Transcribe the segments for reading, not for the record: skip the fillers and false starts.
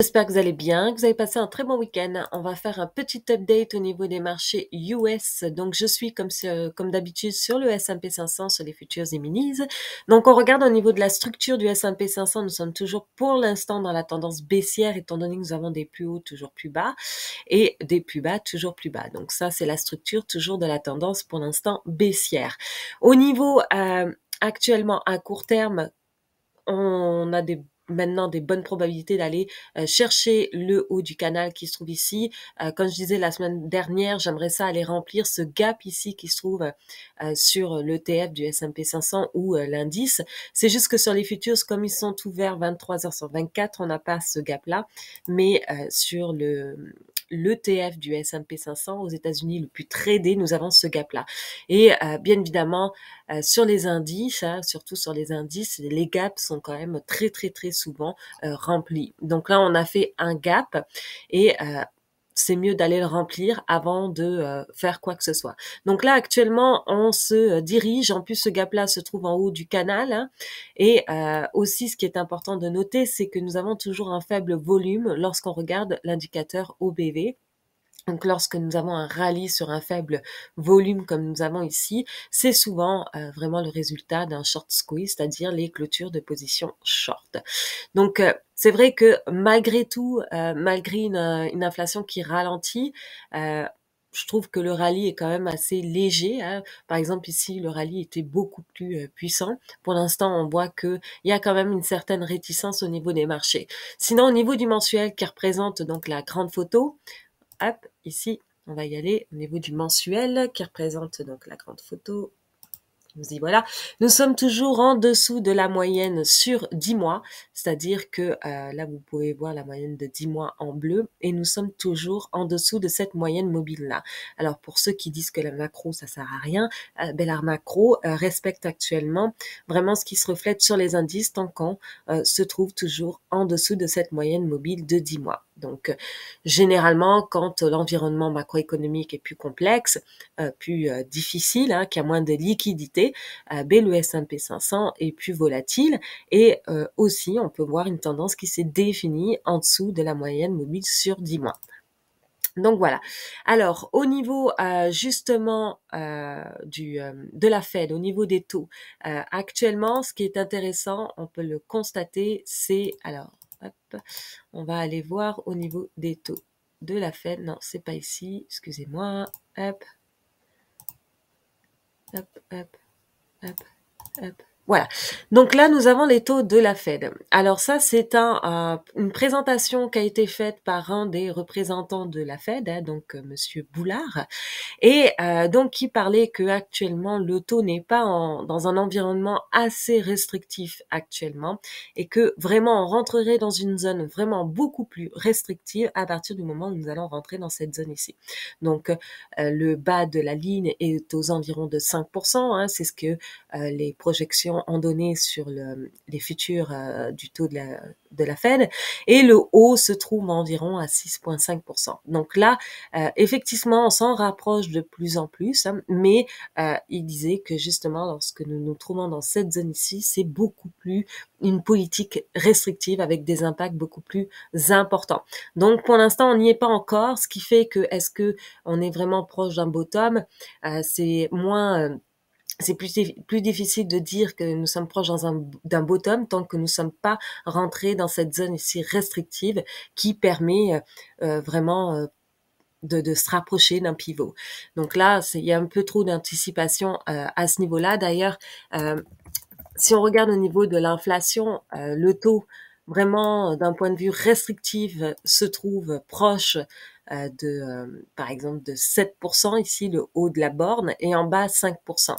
J'espère que vous allez bien, que vous avez passé un très bon week-end. On va faire un petit update au niveau des marchés US. Donc, je suis comme d'habitude sur le S&P 500, sur les futures et minis. Donc, on regarde au niveau de la structure du S&P 500. Nous sommes toujours pour l'instant dans la tendance baissière, étant donné que nous avons des plus hauts toujours plus bas et des plus bas toujours plus bas. Donc, ça, c'est la structure toujours de la tendance pour l'instant baissière. Au niveau actuellement à court terme, on a maintenant des bonnes probabilités d'aller chercher le haut du canal qui se trouve ici. Comme je disais la semaine dernière, j'aimerais ça aller remplir ce gap ici qui se trouve sur l'ETF du S&P 500 ou l'indice. C'est juste que sur les futures, comme ils sont ouverts 23 heures sur 24, on n'a pas ce gap-là. Mais sur l'ETF du S&P 500 aux États-Unis, le plus tradé, nous avons ce gap-là. Et bien évidemment, sur les indices, surtout sur les indices, les gaps sont quand même très très très souvent remplis. Donc là, on a fait un gap et c'est mieux d'aller le remplir avant de faire quoi que ce soit. Donc là, actuellement, on se dirige. En plus, ce gap-là se trouve en haut du canal. Et aussi, ce qui est important de noter, c'est que nous avons toujours un faible volume lorsqu'on regarde l'indicateur OBV. Donc, lorsque nous avons un rallye sur un faible volume comme nous avons ici, c'est souvent vraiment le résultat d'un short squeeze, c'est-à-dire les clôtures de position short. Donc, c'est vrai que malgré tout, malgré une inflation qui ralentit, je trouve que le rallye est quand même assez léger. Par exemple, ici, le rallye était beaucoup plus puissant. Pour l'instant, on voit qu'il y a quand même une certaine réticence au niveau des marchés. Sinon, au niveau du mensuel qui représente donc la grande photo, hop, ici, on va y aller au niveau du mensuel qui représente donc la grande photo. Nous y voilà. Nous sommes toujours en dessous de la moyenne sur 10 mois, c'est-à-dire que là, vous pouvez voir la moyenne de 10 mois en bleu et nous sommes toujours en dessous de cette moyenne mobile-là. Alors, pour ceux qui disent que la macro, ça sert à rien, la macro respecte actuellement vraiment ce qui se reflète sur les indices tant qu'on se trouve toujours en dessous de cette moyenne mobile de 10 mois. Donc, généralement, quand l'environnement macroéconomique est plus complexe, plus difficile, qu'il y a moins de liquidité, le S&P 500 est plus volatile et aussi on peut voir une tendance qui s'est définie en dessous de la moyenne mobile sur 10 mois. Donc voilà. Alors au niveau justement de la Fed, au niveau des taux, actuellement, ce qui est intéressant, on peut le constater, c'est alors, hop, on va aller voir au niveau des taux de la Fed. Non, c'est pas ici. Excusez-moi. Hop, hop, hop, hop, hop. Voilà. Donc là, nous avons les taux de la Fed. Alors ça, c'est une présentation qui a été faite par un des représentants de la Fed, donc Monsieur Boulard, et donc qui parlait que actuellement le taux n'est pas dans un environnement assez restrictif actuellement, et que vraiment on rentrerait dans une zone vraiment beaucoup plus restrictive à partir du moment où nous allons rentrer dans cette zone ici. Donc le bas de la ligne est aux environs de 5%, c'est ce que les projections ont donné sur les futurs du taux de la Fed, et le haut se trouve environ à 6,5%. Donc là, effectivement, on s'en rapproche de plus en plus, mais il disait que justement, lorsque nous nous trouvons dans cette zone ici, c'est beaucoup plus une politique restrictive avec des impacts beaucoup plus importants. Donc pour l'instant, on n'y est pas encore, ce qui fait que est-ce que on est vraiment proche d'un bottom, c'est moins c'est plus difficile de dire que nous sommes proches d'un bottom tant que nous ne sommes pas rentrés dans cette zone ici restrictive qui permet vraiment de se rapprocher d'un pivot. Donc là, il y a un peu trop d'anticipation à ce niveau-là. D'ailleurs, si on regarde au niveau de l'inflation, le taux vraiment d'un point de vue restrictif se trouve proche par exemple, de 7%, ici le haut de la borne, et en bas 5%.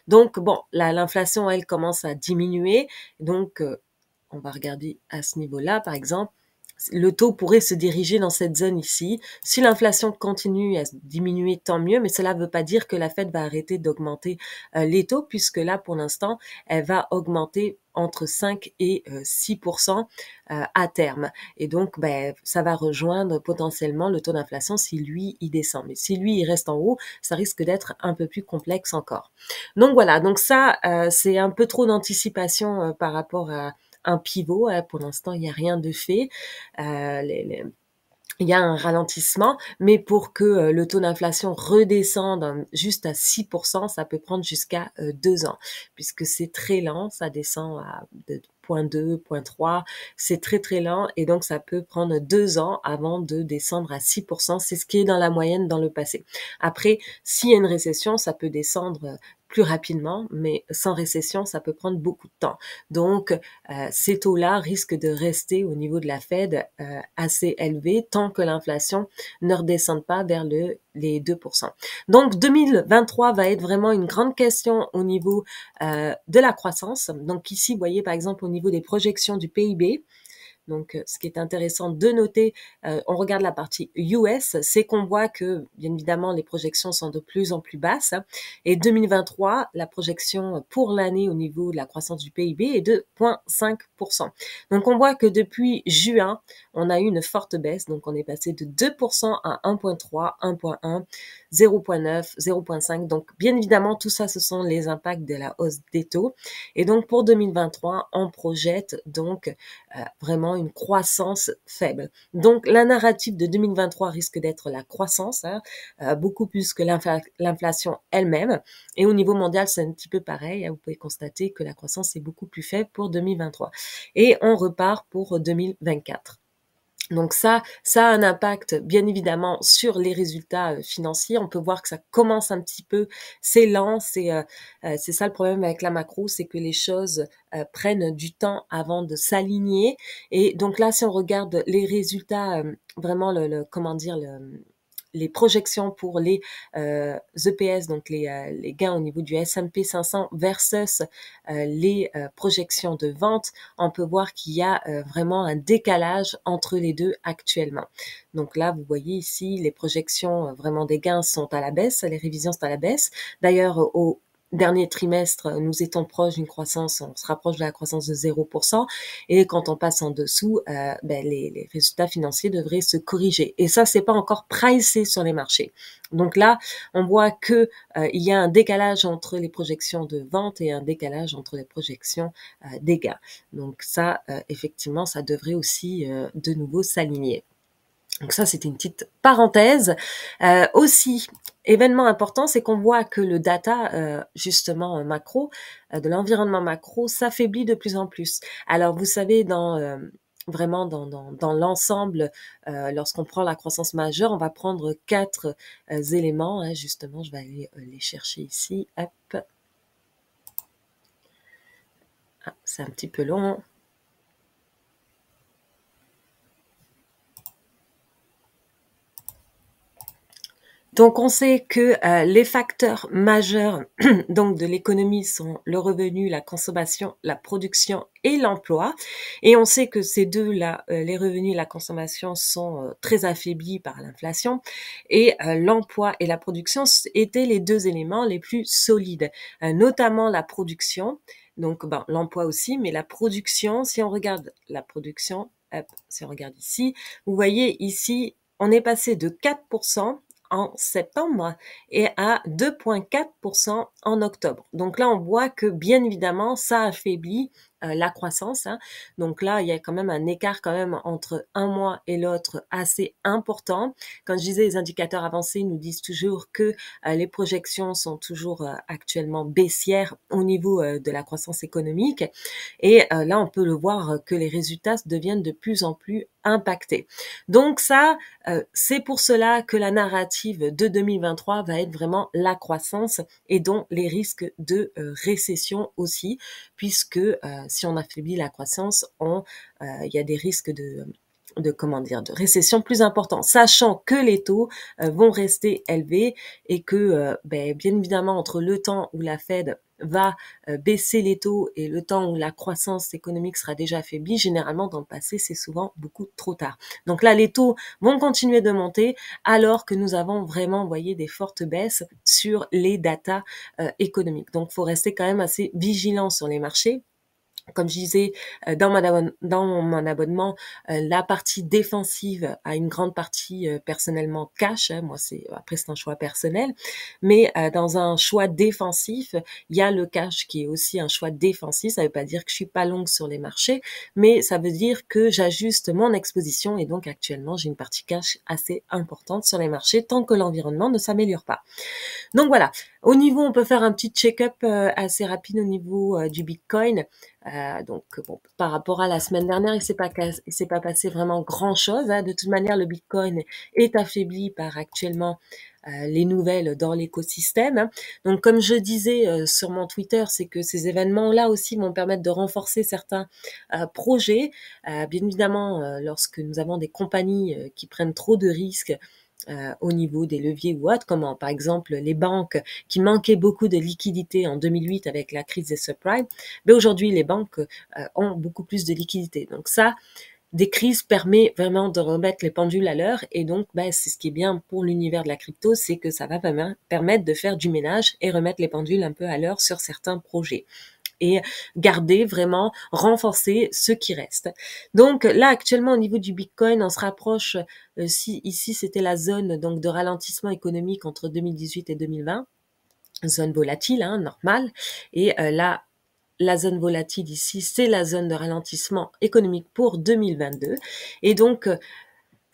Donc bon, là l'inflation elle commence à diminuer, donc on va regarder à ce niveau-là par exemple. Le taux pourrait se diriger dans cette zone ici. Si l'inflation continue à diminuer, tant mieux, mais cela ne veut pas dire que la Fed va arrêter d'augmenter les taux, puisque là, pour l'instant, elle va augmenter entre 5 et 6% à terme. Et donc, ça va rejoindre potentiellement le taux d'inflation si lui, il descend. Mais si lui, il reste en haut, ça risque d'être un peu plus complexe encore. Donc voilà, donc ça, c'est un peu trop d'anticipation par rapport un pivot, hein. Pour l'instant, il n'y a rien de fait. Il y a un ralentissement, mais pour que le taux d'inflation redescende juste à 6%, ça peut prendre jusqu'à 2 ans, puisque c'est très lent, ça descend à de 0,2, 0,3, c'est très très lent, et donc ça peut prendre 2 ans avant de descendre à 6%, c'est ce qui est dans la moyenne dans le passé. Après, s'il y a une récession, ça peut descendre plus rapidement, mais sans récession, ça peut prendre beaucoup de temps. Donc, ces taux-là risquent de rester au niveau de la Fed assez élevés tant que l'inflation ne redescende pas vers les 2%. Donc 2023 va être vraiment une grande question au niveau de la croissance. Donc ici, vous voyez par exemple au niveau des projections du PIB, donc, ce qui est intéressant de noter, on regarde la partie US, c'est qu'on voit que, bien évidemment, les projections sont de plus en plus basses. Hein, et 2023, la projection pour l'année au niveau de la croissance du PIB est de 0,5%. Donc, on voit que depuis juin, on a eu une forte baisse. Donc, on est passé de 2% à 1,3, 1,1, 0,9, 0,5. Donc, bien évidemment, tout ça, ce sont les impacts de la hausse des taux. Et donc, pour 2023, on projette donc vraiment une croissance faible. Donc, la narrative de 2023 risque d'être la croissance, hein, beaucoup plus que l'inflation elle-même. Et au niveau mondial, c'est un petit peu pareil. Hein, vous pouvez constater que la croissance est beaucoup plus faible pour 2023. Et on repart pour 2024. Donc ça a un impact bien évidemment sur les résultats financiers. On peut voir que ça commence un petit peu, c'est lent, c'est ça le problème avec la macro, c'est que les choses prennent du temps avant de s'aligner. Et donc là, si on regarde les résultats, vraiment comment dire, les projections pour les EPS, donc les gains au niveau du S&P 500 versus les projections de vente, on peut voir qu'il y a vraiment un décalage entre les deux actuellement. Donc là, vous voyez ici, les projections vraiment des gains sont à la baisse, les révisions sont à la baisse. D'ailleurs, au dernier trimestre, nous étions proches d'une croissance, on se rapproche de la croissance de 0%, et quand on passe en dessous, les résultats financiers devraient se corriger. Et ça, c'est pas encore pricé sur les marchés. Donc là, on voit que il y a un décalage entre les projections de vente et un décalage entre les projections des gains. Donc ça, effectivement, ça devrait aussi de nouveau s'aligner. Donc ça, c'était une petite parenthèse. Aussi, événement important, c'est qu'on voit que le data, justement macro, de l'environnement macro, s'affaiblit de plus en plus. Alors, vous savez, vraiment dans l'ensemble, lorsqu'on prend la croissance majeure, on va prendre 4 éléments. Hein, justement, je vais aller les chercher ici. Hop. Ah, c'est un petit peu long. Donc, on sait que les facteurs majeurs donc de l'économie sont le revenu, la consommation, la production et l'emploi. Et on sait que ces deux-là, les revenus et la consommation, sont très affaiblis par l'inflation. Et l'emploi et la production étaient les deux éléments les plus solides, notamment la production. Donc, l'emploi aussi, mais la production, si on regarde la production, hop, si on regarde ici, vous voyez ici, on est passé de 4% en septembre et à 2,4% en octobre. Donc là, on voit que bien évidemment, ça affaiblit la croissance. Hein. Donc là, il y a quand même un écart quand même entre un mois et l'autre assez important. Quand je disais les indicateurs avancés nous disent toujours que les projections sont toujours actuellement baissières au niveau de la croissance économique. Et là, on peut le voir que les résultats deviennent de plus en plus impactés. Donc ça, c'est pour cela que la narrative de 2023 va être vraiment la croissance et donc les risques de récession aussi, puisque si on affaiblit la croissance, il y a des risques de récession plus importants, sachant que les taux vont rester élevés et que, bien évidemment, entre le temps où la Fed va baisser les taux et le temps où la croissance économique sera déjà affaiblie, généralement dans le passé, c'est souvent beaucoup trop tard. Donc là, les taux vont continuer de monter alors que nous avons vraiment, voyez, des fortes baisses sur les datas économiques. Donc, il faut rester quand même assez vigilant sur les marchés. Comme je disais dans mon abonnement, la partie défensive a une grande partie personnellement cash. Hein, moi, après c'est un choix personnel, mais dans un choix défensif, il y a le cash qui est aussi un choix défensif. Ça veut pas dire que je suis pas longue sur les marchés, mais ça veut dire que j'ajuste mon exposition et donc actuellement j'ai une partie cash assez importante sur les marchés tant que l'environnement ne s'améliore pas. Donc voilà, au niveau, on peut faire un petit check-up assez rapide au niveau du Bitcoin. Donc bon, par rapport à la semaine dernière, il s'est pas passé vraiment grand-chose. Hein. De toute manière, le Bitcoin est affaibli par actuellement les nouvelles dans l'écosystème. Hein. Donc comme je disais sur mon Twitter, c'est que ces événements-là aussi vont permettre de renforcer certains projets. Bien évidemment, lorsque nous avons des compagnies qui prennent trop de risques, au niveau des leviers ou autres, comme par exemple les banques qui manquaient beaucoup de liquidités en 2008 avec la crise des subprimes, mais aujourd'hui les banques ont beaucoup plus de liquidités. Donc ça, des crises permet vraiment de remettre les pendules à l'heure et donc c'est ce qui est bien pour l'univers de la crypto, c'est que ça va permettre de faire du ménage et remettre les pendules un peu à l'heure sur certains projets et garder vraiment, renforcer ce qui reste. Donc là, actuellement, au niveau du Bitcoin, on se rapproche, si ici c'était la zone donc de ralentissement économique entre 2018 et 2020, zone volatile, hein, normale, et là, la zone volatile ici, c'est la zone de ralentissement économique pour 2022. Et donc,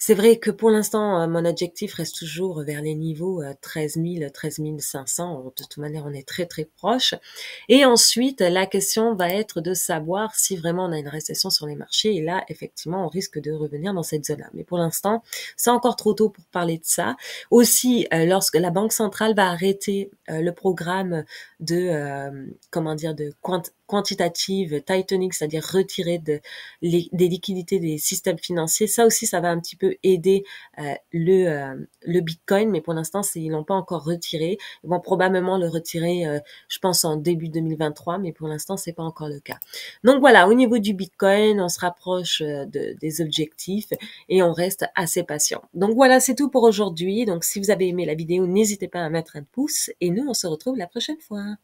c'est vrai que pour l'instant, mon objectif reste toujours vers les niveaux 13 000, 13 500. De toute manière, on est très très proche. Et ensuite, la question va être de savoir si vraiment on a une récession sur les marchés. Et là, effectivement, on risque de revenir dans cette zone-là. Mais pour l'instant, c'est encore trop tôt pour parler de ça. Aussi, lorsque la Banque centrale va arrêter le programme de quantitative tightening, c'est-à-dire retirer des liquidités des systèmes financiers, ça aussi, ça va un petit peu aider le Bitcoin, mais pour l'instant, ils l'ont pas encore retiré. Ils vont probablement le retirer, je pense, en début 2023, mais pour l'instant, c'est pas encore le cas. Donc voilà, au niveau du Bitcoin, on se rapproche des objectifs et on reste assez patient. Donc voilà, c'est tout pour aujourd'hui. Donc si vous avez aimé la vidéo, n'hésitez pas à mettre un pouce et nous, on se retrouve la prochaine fois.